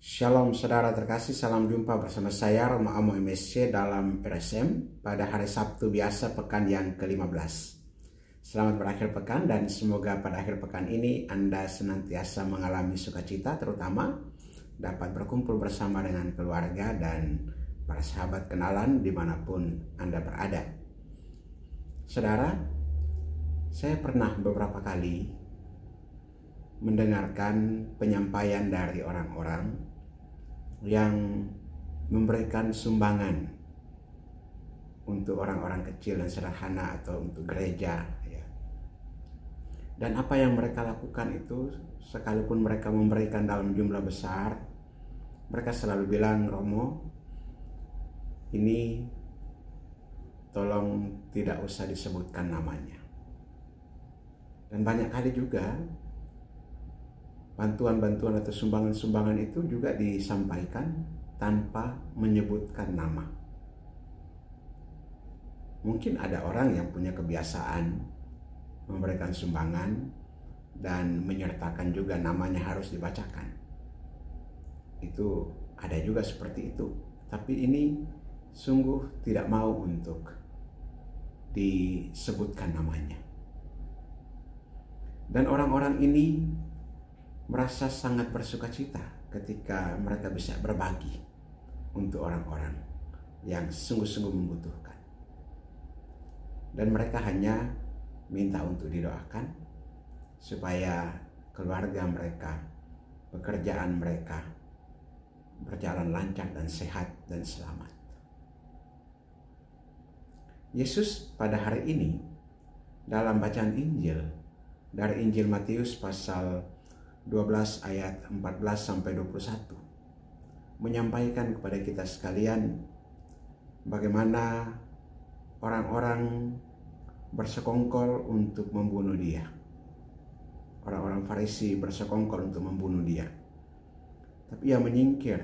Shalom saudara terkasih, salam jumpa bersama saya Roma Amo MSC dalam RSM pada hari Sabtu biasa pekan yang ke-15. Selamat berakhir pekan dan semoga pada akhir pekan ini Anda senantiasa mengalami sukacita, terutama dapat berkumpul bersama dengan keluarga dan para sahabat kenalan dimanapun Anda berada. Saudara, saya pernah beberapa kali mendengarkan penyampaian dari orang-orang yang memberikan sumbangan untuk orang-orang kecil dan sederhana atau untuk gereja, ya. Dan apa yang mereka lakukan itu, sekalipun mereka memberikan dalam jumlah besar, mereka selalu bilang, "Romo, ini tolong tidak usah disebutkan namanya." Dan banyak kali juga bantuan-bantuan atau sumbangan-sumbangan itu juga disampaikan tanpa menyebutkan nama. Mungkin ada orang yang punya kebiasaan memberikan sumbangan dan menyertakan juga namanya harus dibacakan. Itu ada juga seperti itu. Tapi ini sungguh tidak mau untuk disebutkan namanya. Dan orang-orang ini merasa sangat bersukacita ketika mereka bisa berbagi untuk orang-orang yang sungguh-sungguh membutuhkan. Dan mereka hanya minta untuk didoakan supaya keluarga mereka, pekerjaan mereka berjalan lancar dan sehat dan selamat. Yesus pada hari ini dalam bacaan Injil dari Injil Matius pasal 12 ayat 14 sampai 21 menyampaikan kepada kita sekalian bagaimana orang-orang bersekongkol untuk membunuh dia. Orang-orang Farisi bersekongkol untuk membunuh dia. Tapi ia menyingkir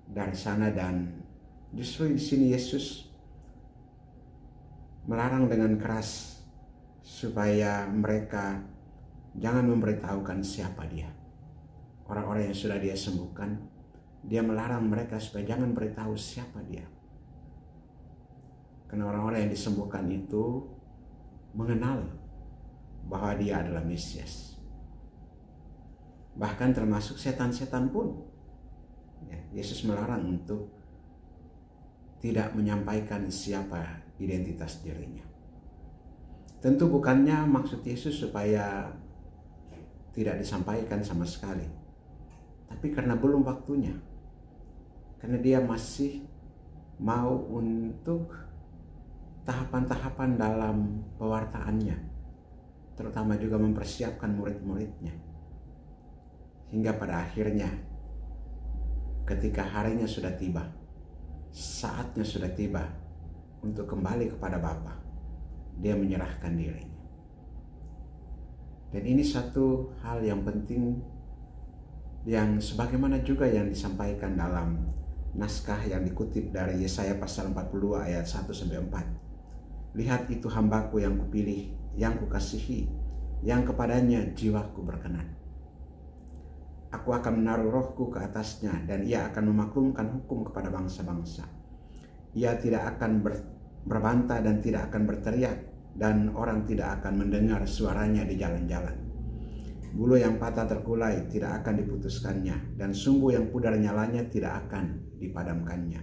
dari sana, dan justru di sini Yesus melarang dengan keras supaya mereka jangan memberitahukan siapa dia. Orang-orang yang sudah dia sembuhkan, dia melarang mereka supaya jangan beritahu siapa dia. Karena orang-orang yang disembuhkan itu mengenal bahwa dia adalah Mesias. Bahkan termasuk setan-setan pun, Yesus melarang untuk tidak menyampaikan siapa identitas dirinya. Tentu bukannya maksud Yesus supaya tidak disampaikan sama sekali, tapi karena belum waktunya, karena dia masih mau untuk tahapan-tahapan dalam pewartaannya, terutama juga mempersiapkan murid-muridnya, hingga pada akhirnya ketika harinya sudah tiba, saatnya sudah tiba untuk kembali kepada Bapa, dia menyerahkan dirinya. Dan ini satu hal yang penting yang sebagaimana juga yang disampaikan dalam naskah yang dikutip dari Yesaya pasal 42 ayat 1-4. Lihat, itu hambaku yang kupilih, yang kukasihi, yang kepadanya jiwaku berkenan. Aku akan menaruh rohku ke atasnya, dan ia akan memaklumkan hukum kepada bangsa-bangsa. Ia tidak akan berbantah dan tidak akan berteriak, dan orang tidak akan mendengar suaranya di jalan-jalan. Bulu yang patah terkulai tidak akan diputuskannya, dan sumbu yang pudar nyalanya tidak akan dipadamkannya,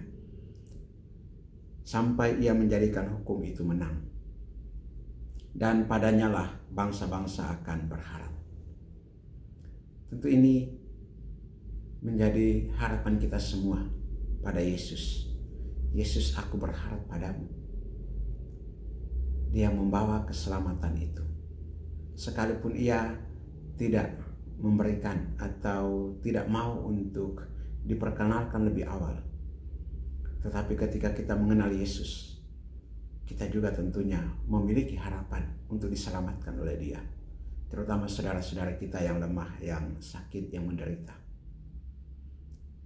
sampai ia menjadikan hukum itu menang. Dan padanya lah bangsa-bangsa akan berharap. Tentu ini menjadi harapan kita semua pada Yesus. Yesus, aku berharap padamu. Dia membawa keselamatan itu. Sekalipun ia tidak memberikan atau tidak mau untuk diperkenalkan lebih awal, tetapi ketika kita mengenal Yesus, kita juga tentunya memiliki harapan untuk diselamatkan oleh Dia, terutama saudara-saudara kita yang lemah, yang sakit, yang menderita.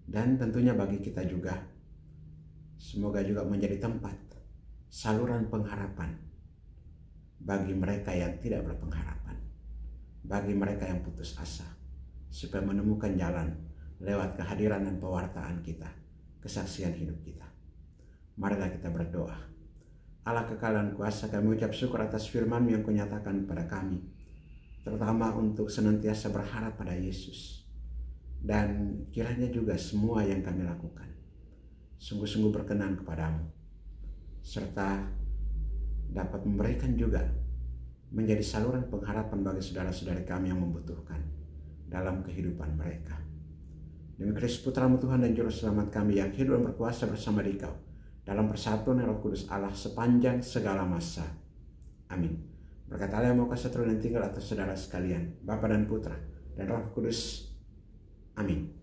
Dan tentunya bagi kita juga, semoga juga menjadi tempat saluran pengharapan bagi mereka yang tidak berpengharapan, bagi mereka yang putus asa, supaya menemukan jalan lewat kehadiran dan pewartaan kita, kesaksian hidup kita. Marilah kita berdoa. Allah kekal dan kuasa, kami ucap syukur atas firman yang Kau nyatakan kepada kami, terutama untuk senantiasa berharap pada Yesus. Dan kiranya juga semua yang kami lakukan sungguh-sungguh berkenan kepadamu, serta dapat memberikan juga menjadi saluran pengharapan bagi saudara-saudari kami yang membutuhkan dalam kehidupan mereka. Demi Kristus Putramu Tuhan dan Juru Selamat kami yang hidup dan berkuasa bersama Dikau dalam persatuan Roh Kudus Allah sepanjang segala masa. Amin. Berkat Allah yang Maha Kuasa turun dan tinggal atas saudara sekalian, Bapa dan Putra dan Roh Kudus. Amin.